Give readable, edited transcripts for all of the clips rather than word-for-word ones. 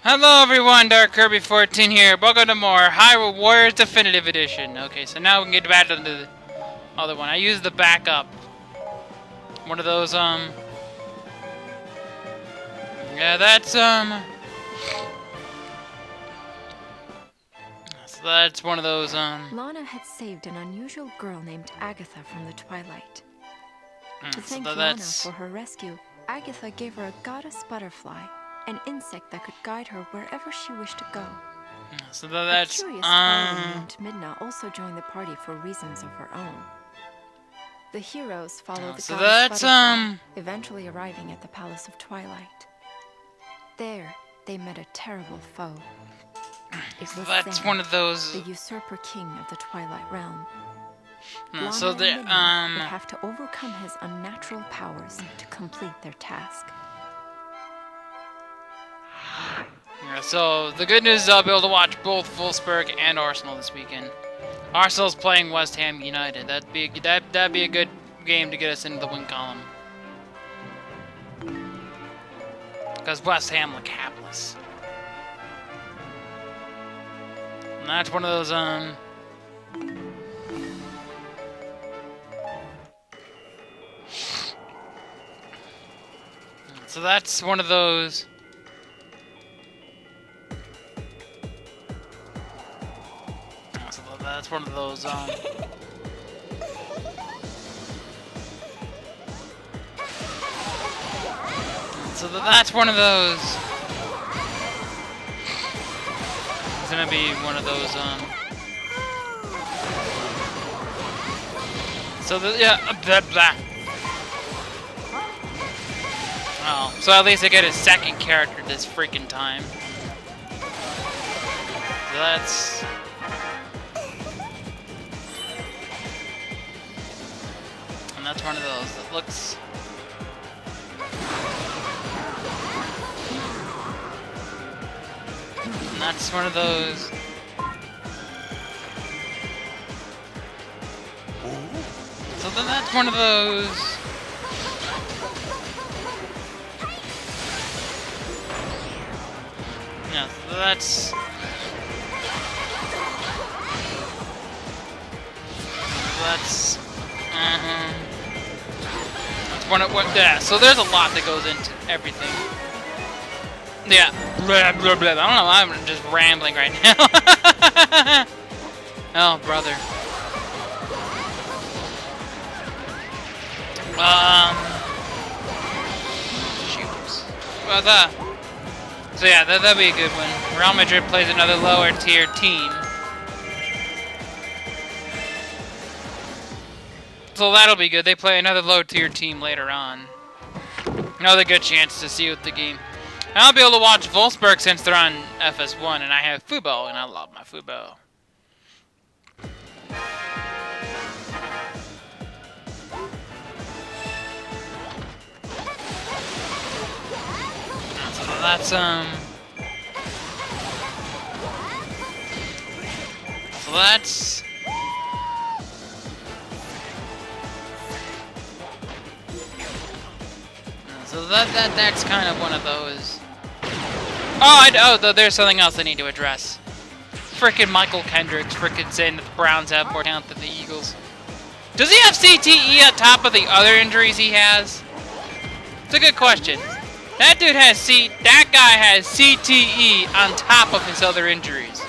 Hello everyone, Dark Kirby 14 here. Welcome to more Hyrule Warriors Definitive Edition. Okay, so now we can get back to the other one. I used the backup. One of those, yeah, that's, so that's one of those, Lana had saved an unusual girl named Agitha from the Twilight. To thank Lana for her rescue, Agitha gave her a goddess butterfly, an insect that could guide her wherever she wished to go. So that's, a curious Corrin named Midna also joined the party for reasons of her own. The heroes followed the goddess butterfly, eventually arriving at the Palace of Twilight. There, they met a terrible foe. It was that's Zant, one of those, the usurper king of the Twilight realm. so Lana and Midna would have to overcome his unnatural powers to complete their task. Yeah, so the good news is I'll be able to watch both Wolfsburg and Arsenal this weekend. Arsenal's playing West Ham United. That'd be a good game to get us into the win column. Because West Ham look hapless. And that's one of those so that's one of those. That's one of those, so that's one of those. It's gonna be one of those, so yeah, blah, blah. Oh, so at least I get a second character this freaking time. So that's... That's one of those that looks... And that's one of those... So then that's one of those... Yeah, so that's... That's... Yeah, so there's a lot that goes into everything. Yeah, blah, blah, blah. I don't know, I'm just rambling right now. Oh, brother. Shoot. Well, so yeah, that'll be a good one. Real Madrid plays another lower tier team. So that'll be good. They play another low-tier team later on. Another good chance to see what the game... And I'll be able to watch Wolfsburg since they're on FS1, and I have Fubo, and I love my Fubo. So that's, So that's... So that's kind of one of those. Oh, there's something else I need to address. Frickin' Michael Kendricks frickin' saying that the Browns have more talent than the Eagles. Does he have CTE on top of the other injuries he has? It's a good question. That dude has that guy has CTE on top of his other injuries.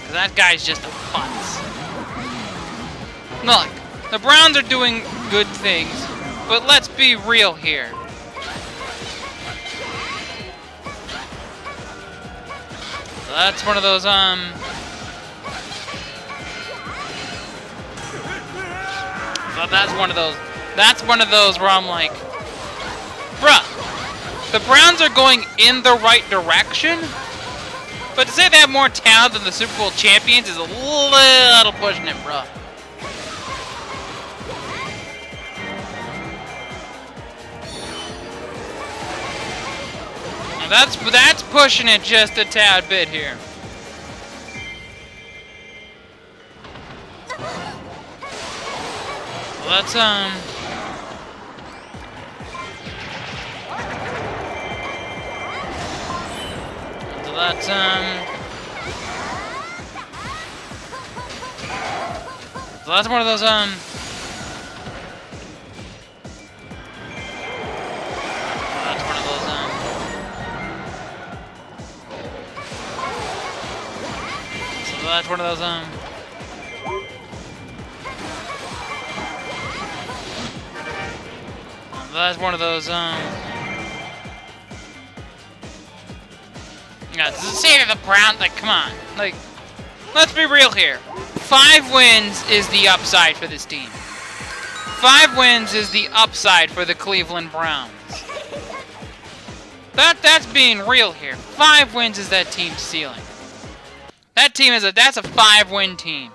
'Cause that guy's just a putz. Look. The Browns are doing good things, but let's be real here. So that's one of those, So that's one of those. That's one of those where I'm like, bruh, the Browns are going in the right direction, but to say they have more talent than the Super Bowl champions is a little pushing it, bruh. That's pushing it just a tad bit here. Well, that's that's one of those that's one of those so that's one of those that's one of those yeah, say to the Brown, like, come on, like, let's be real here. 5 wins is the upside for this team. 5 wins is the upside for the Cleveland Browns. That's being real here. 5 wins is that team's ceiling. That team is that's a 5-win team.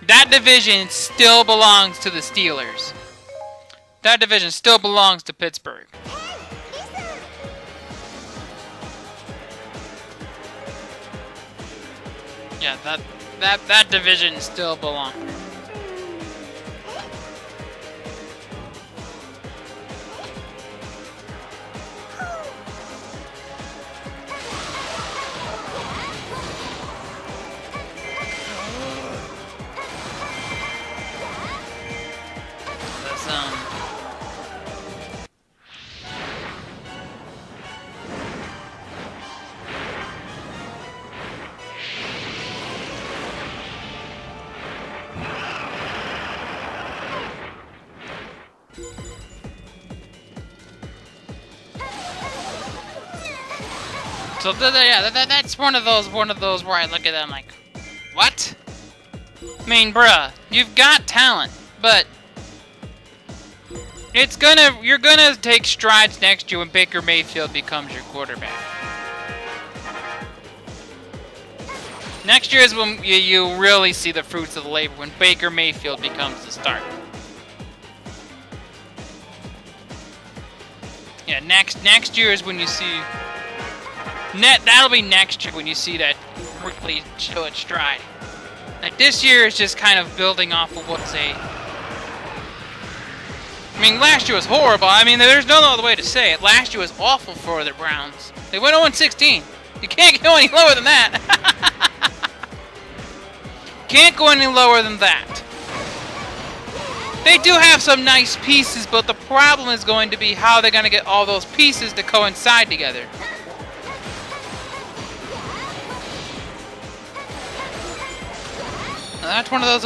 That division still belongs to the Steelers. That division still belongs to Pittsburgh. Yeah, that division still belongs. So yeah, that's one of those where I look at them like, what? I mean, bruh, you've got talent, but you're gonna take strides next year when Baker Mayfield becomes your quarterback. Next year is when you really see the fruits of the labor, when Baker Mayfield becomes the starter. Yeah, next year is when you see. That'll be next year when you see that really show its stride. Like, this year is just kind of building off of what's I mean, last year was horrible. I mean, there's no other way to say it. Last year was awful for the Browns. They went 0-16. You can't go any lower than that. Can't go any lower than that. They do have some nice pieces, but the problem is going to be how they're going to get all those pieces to coincide together. That's one of those,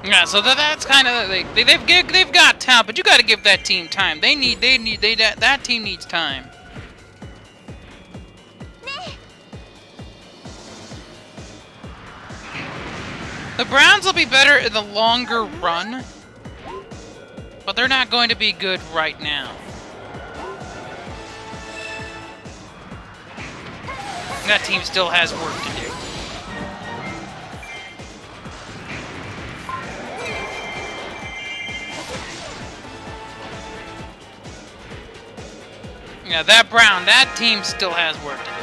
yeah, so that's kind of like they've got talent, but you got to give that team time. That team needs time. The Browns will be better in the longer run, but they're not going to be good right now. That team still has work to do. Yeah, that team still has work to do.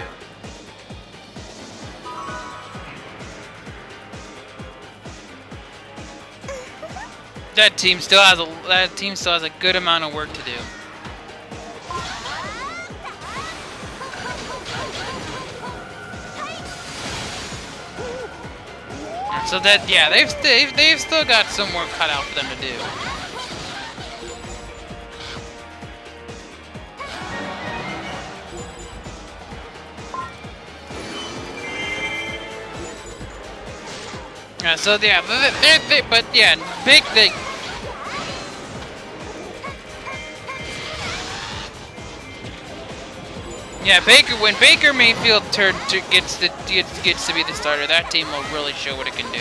That team still has a good amount of work to do. So that they've still got some work cut out for them to do. Yeah, so yeah, but yeah, big thing. Yeah, when Baker Mayfield gets to be the starter, that team will really show what it can do.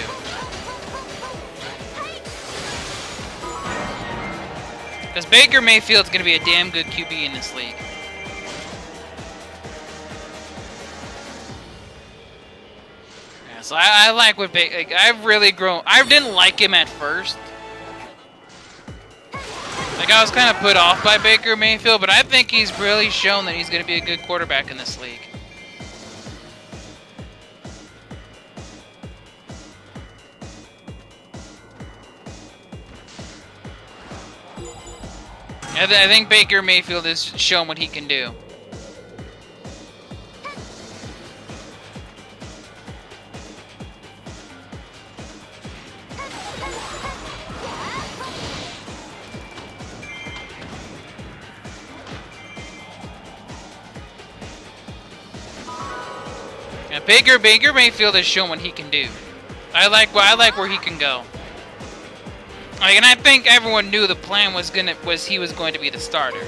Because Baker Mayfield's going to be a damn good QB in this league. Yeah, so I like what like, I've really grown. I didn't like him at first. Like, I was kind of put off by Baker Mayfield, but I think he's really shown that he's going to be a good quarterback in this league. I think Baker Mayfield has shown what he can do. Yeah, Baker Mayfield has shown what he can do. I like where he can go. Like, and I think everyone knew the plan was he was going to be the starter.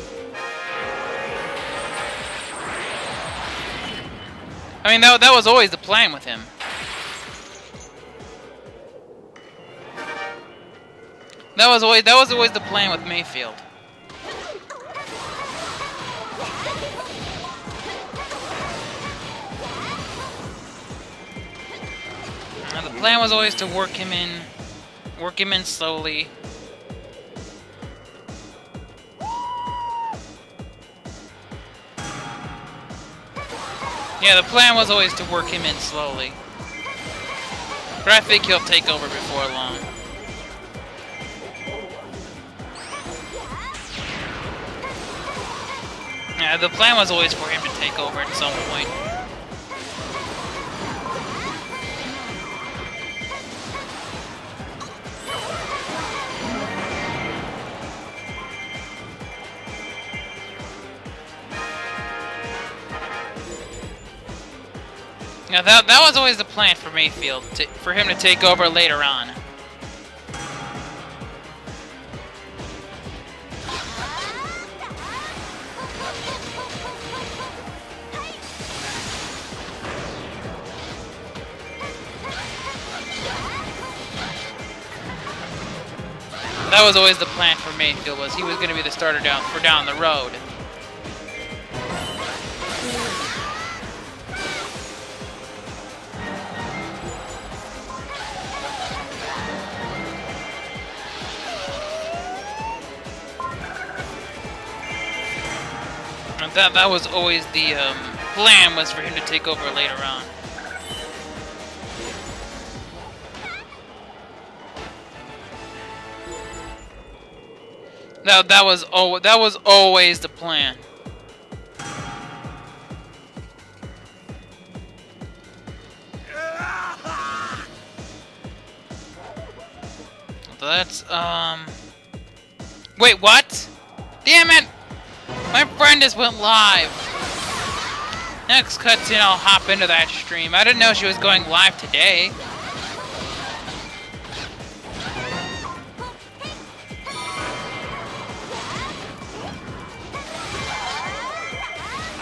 I mean, that was always the plan with him. That was always the plan with Mayfield. And the plan was always to work him in slowly. Yeah, the plan was always to work him in slowly. But I think he'll take over before long. Yeah, the plan was always for him to take over at some point. Yeah, that was always the plan for Mayfield, for him to take over later on. That was always the plan for Mayfield, was he was going to be the starter down the road. That was always the plan, was for him to take over later on. That was always the plan. That's wait, what? Damn it! My friend just went live. Next cutscene, I'll hop into that stream. I didn't know she was going live today.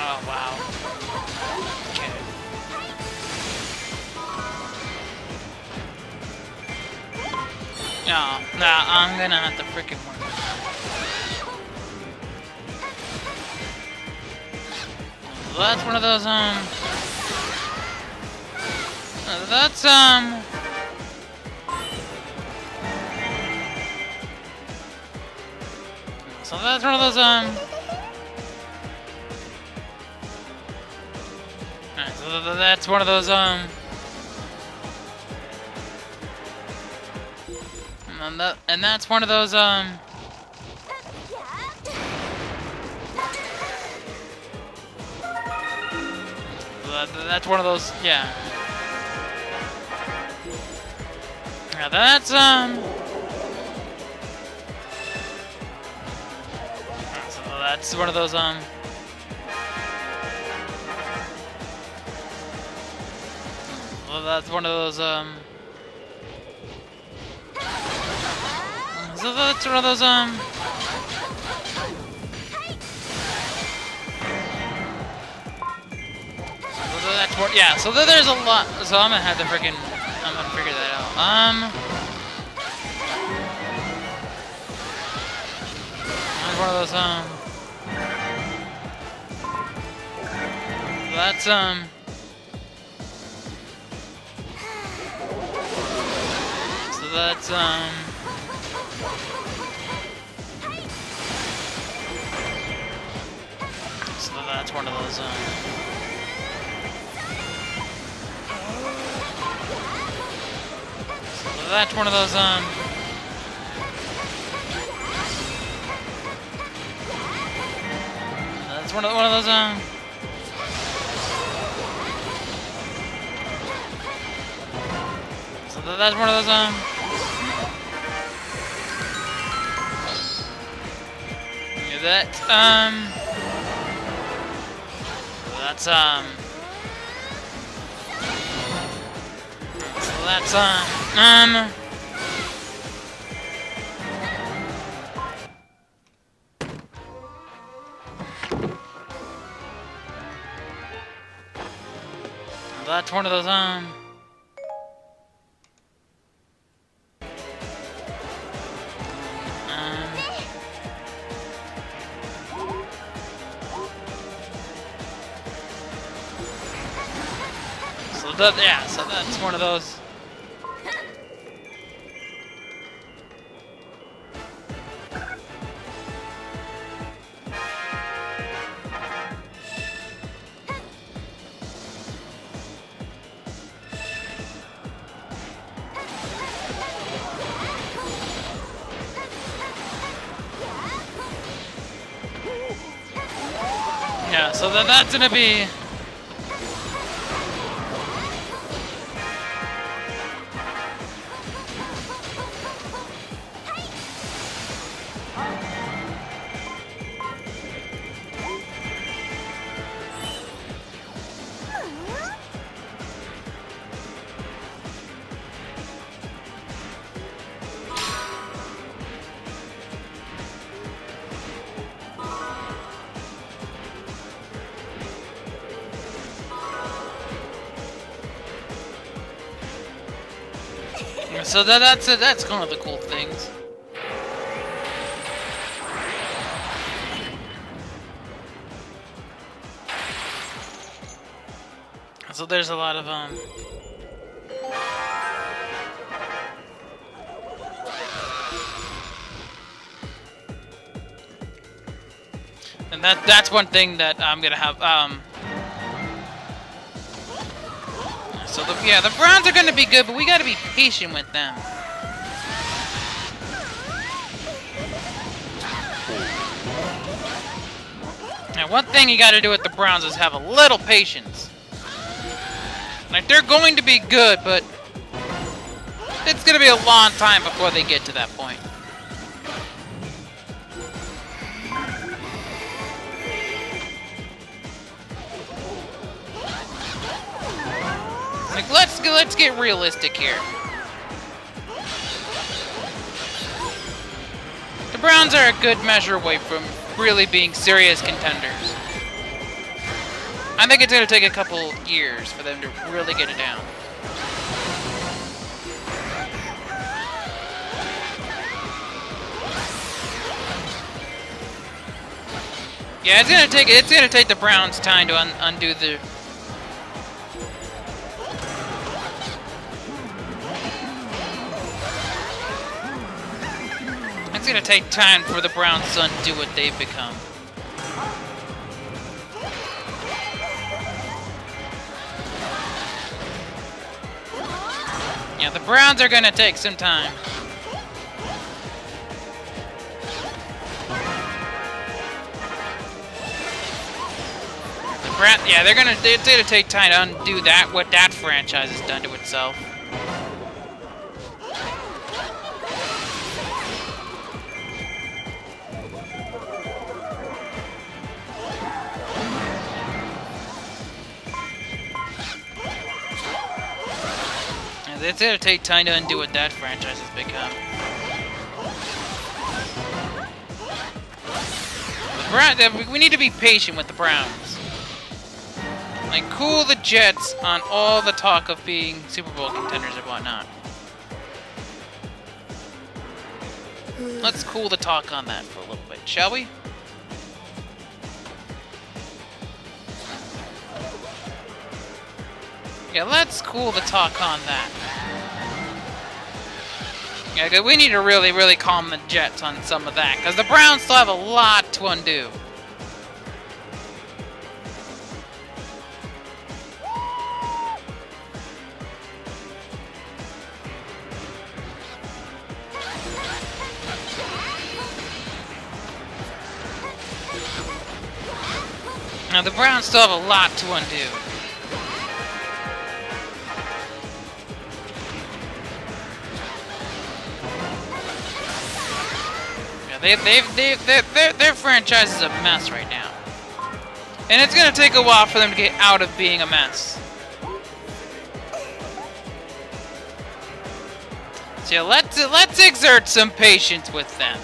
Oh, wow. Okay. No, nah, I'm gonna have to freaking work. That's one of those, that's, so that's one of those, alright, so that's one of those, and that's one of those, that's one of those, yeah. Yeah, that's, so that's one of those, well, that's one of those, so that's one of those, yeah, so there's a lot, so I'm gonna have to freaking, I'm gonna figure that out. One of those, that's, that's So that's one of those So that's one of those That's one of those So that's one of those yeah, that's so that's that's one of those so that yeah, so that's one of those. Yeah, so that's gonna be so that's one of the cool things. So there's a lot of and that's one thing that I'm gonna have so the Browns are gonna be good, but we gotta be patient with them. Now, one thing you gotta do with the Browns is have a little patience. Like, they're going to be good, but it's gonna be a long time before they get to that point. Like, let's get realistic here. The Browns are a good measure away from really being serious contenders. I think it's going to take a couple years for them to really get it down. Yeah, it's gonna take the Browns time to undo the. It's gonna take time for the Browns to undo what they've become. Yeah, the Browns are gonna take some time. Yeah, it's gonna take time to undo that, what that franchise has done to itself. It's gonna take time to undo what that franchise has become. We need to be patient with the Browns. Like, cool the Jets on all the talk of being Super Bowl contenders and whatnot. Let's cool the talk on that for a little bit, shall we? Yeah, let's cool the talk on that. Yeah, 'cause we need to really, really calm the jets on some of that, because the Browns still have a lot to undo. Now, the Browns still have a lot to undo. Their franchise is a mess right now. And it's gonna take a while for them to get out of being a mess. So yeah, let's exert some patience with them.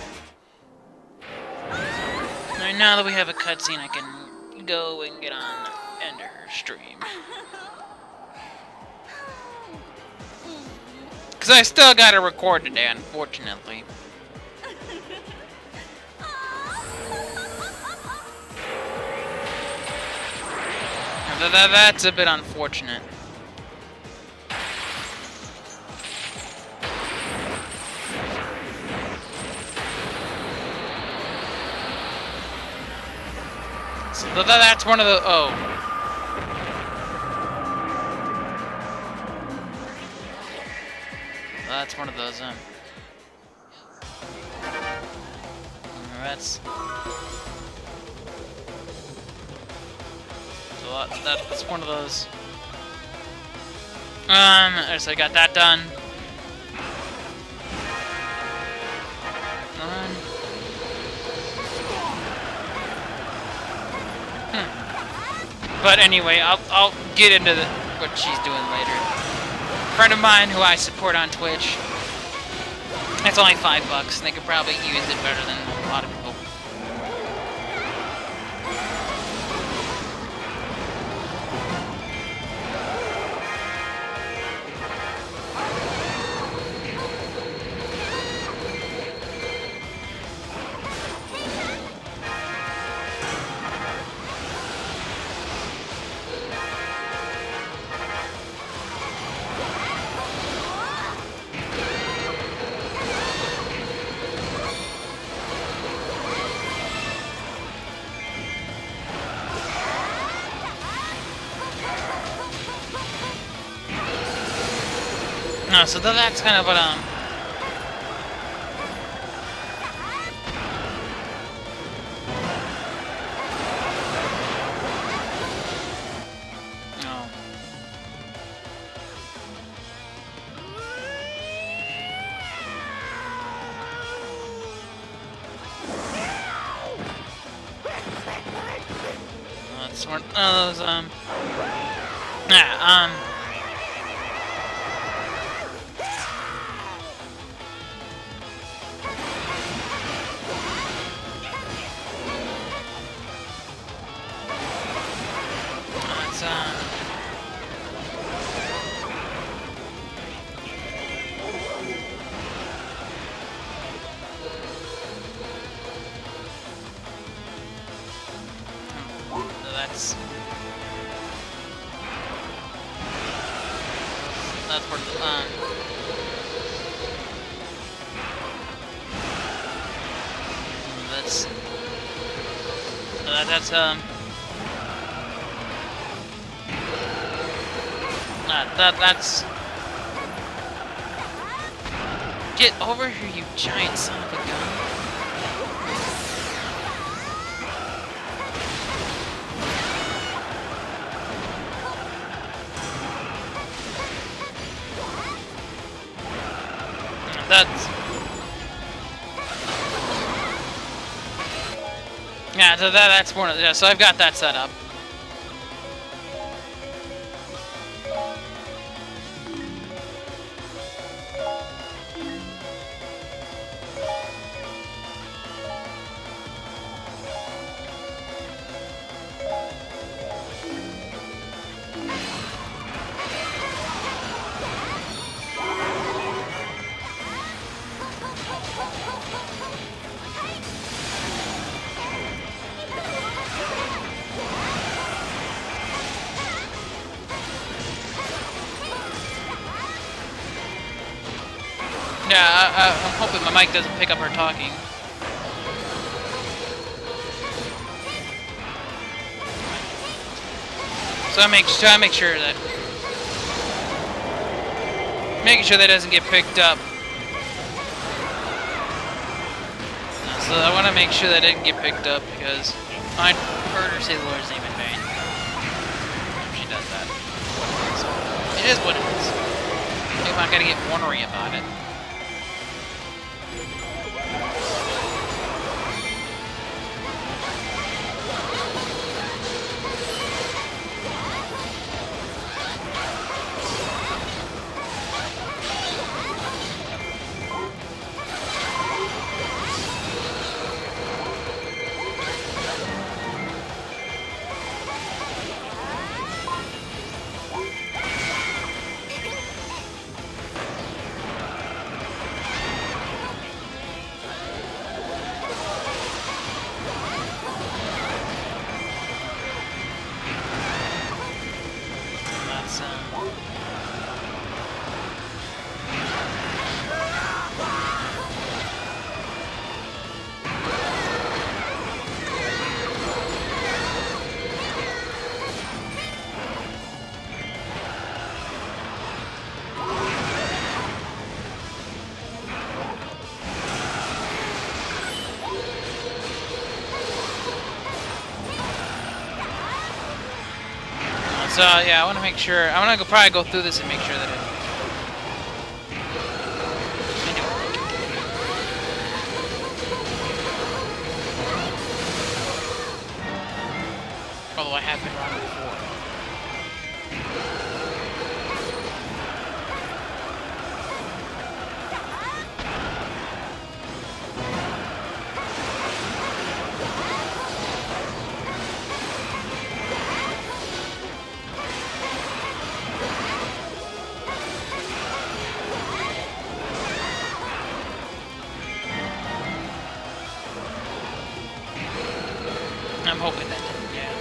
Alright, now that we have a cutscene, I can go and get on end her stream. Cause I still gotta record today, unfortunately. That's a bit unfortunate. So that's one of the... Oh. That's one of those, That's... That's one of those. So I got that done. But anyway, I'll get into what she's doing later. A friend of mine who I support on Twitch. It's only $5, and they could probably use it better than a lot of people. No, so that's kind of what, Oh. That's one of those, Yeah, that's part of the, that's... Get over here, you giant son of a gun. That's... Yeah, so that's one of... Yeah, so I've got that set up. Yeah, I'm hoping my mic doesn't pick up her talking. So I make sure that doesn't get picked up. So I want to make sure that didn't get picked up because I'd heard her say the Lord's name in vain. If she does that. So it is what it is. I'm not gonna get ornery about it. So yeah, I want to make sure. I'm gonna probably go through this and make sure that it. Although I have been wrong before. I'm hoping that didn't, yeah.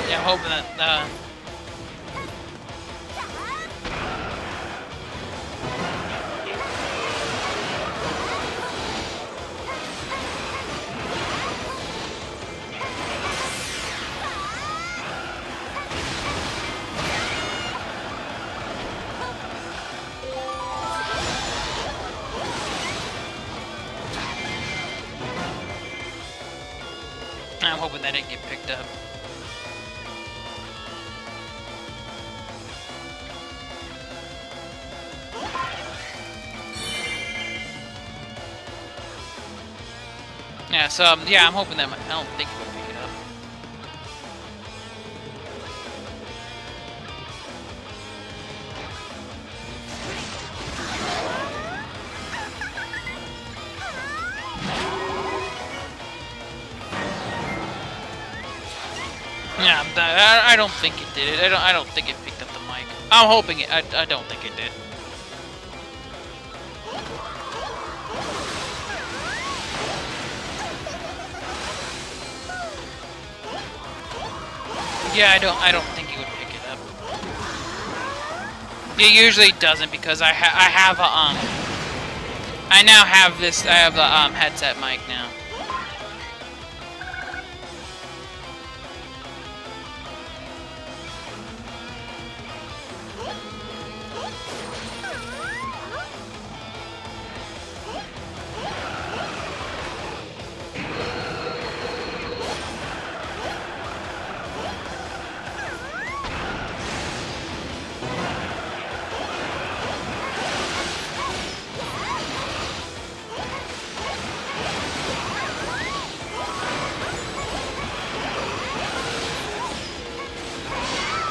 Yeah, I'm hoping that, I'm hoping that didn't get picked up. Yeah, so, yeah, I'm hoping that I don't think it would pick it up. Yeah, I don't think it did it. I don't think it picked up the mic. I'm hoping it. I don't think it did. Yeah, I don't think it would pick it up. It usually doesn't because I have a I now have this. I have the headset mic now.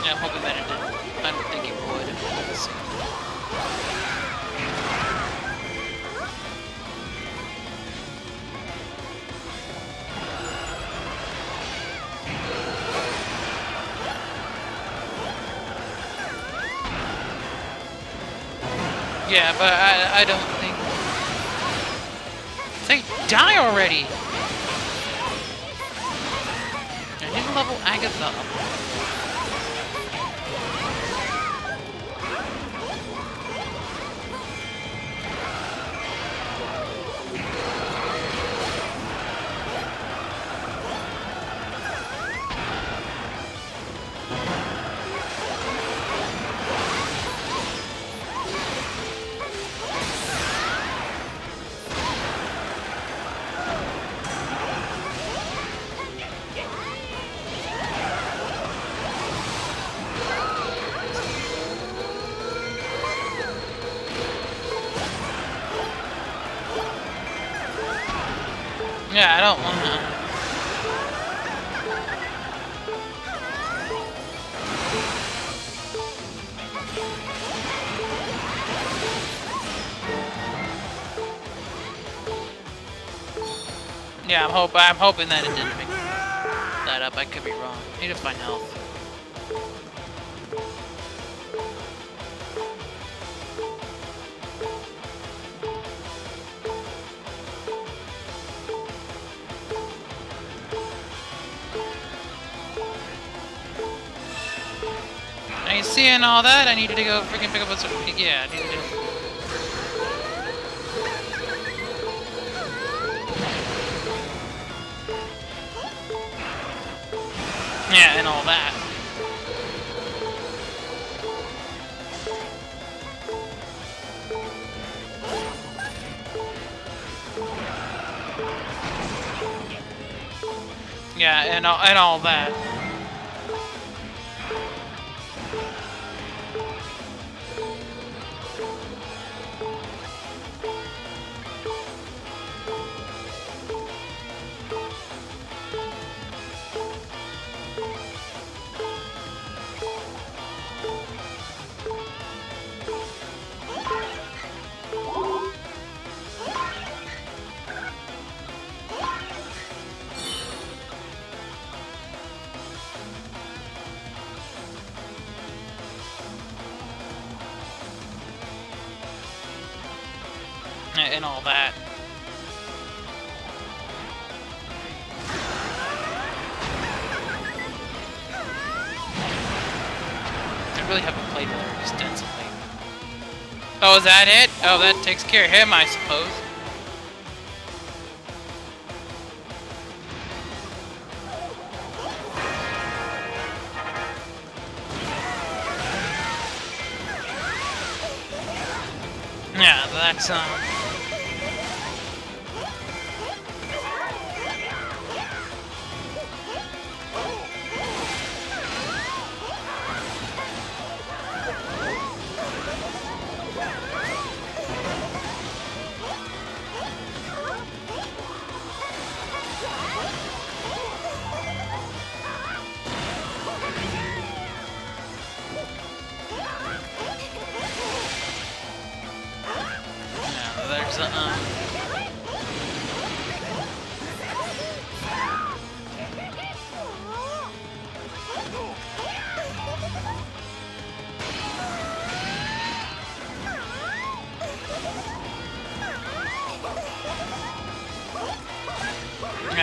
I'm hoping that it didn't. I don't think it would. Let's see. Yeah, but I don't think... Say, die already! level Agitha up? Yeah, I don't wanna. Yeah, I'm hoping that it didn't make that up. I could be wrong. I need to find health. Now you seeing all that? I needed to go freaking pick up what's. Yeah, I needed to. Yeah, and all that. Yeah, and all that. And all that. I really haven't played with her extensively. Oh, is that it? Oh, that takes care of him, I suppose. Yeah, that's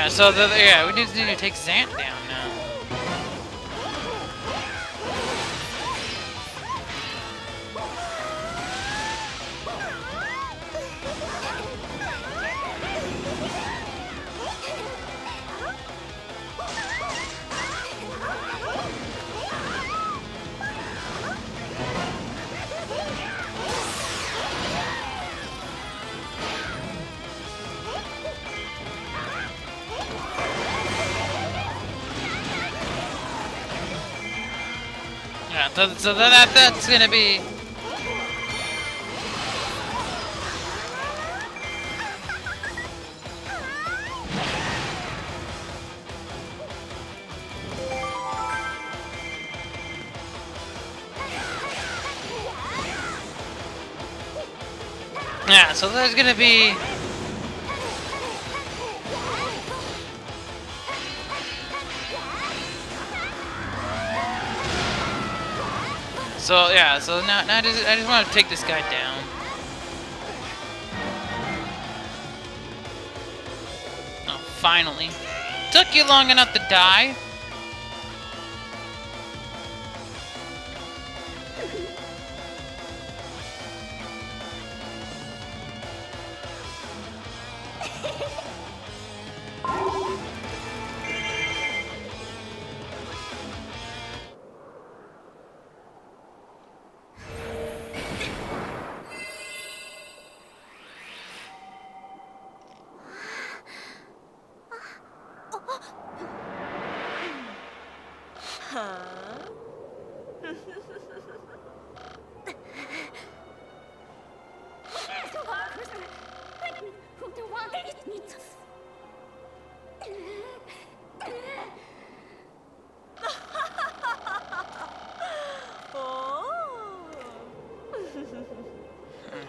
yeah, so yeah, we just need to take Zant down now. Yeah, so that's gonna be. Yeah, so there's gonna be. So yeah, so now I just want to take this guy down. Oh, finally. Took you long enough to die.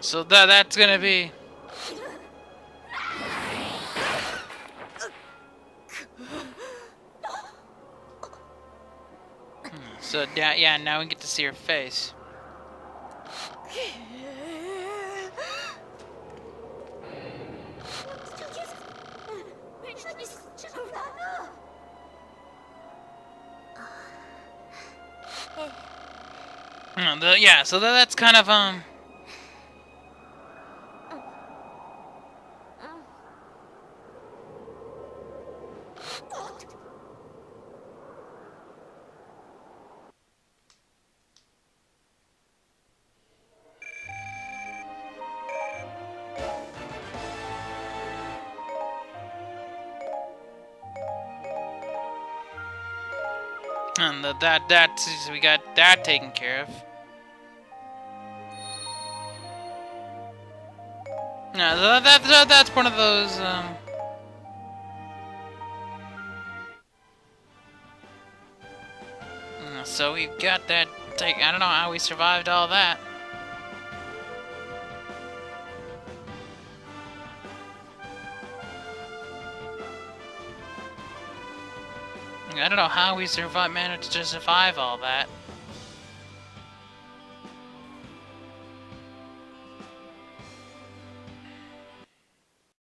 So that's gonna be. So yeah, now we get to see her face. Yeah, so that's kind of and we got that taken care of. No, that's one of those. So we've got that. I don't know how we survived all that. I don't know how we managed to survive all that.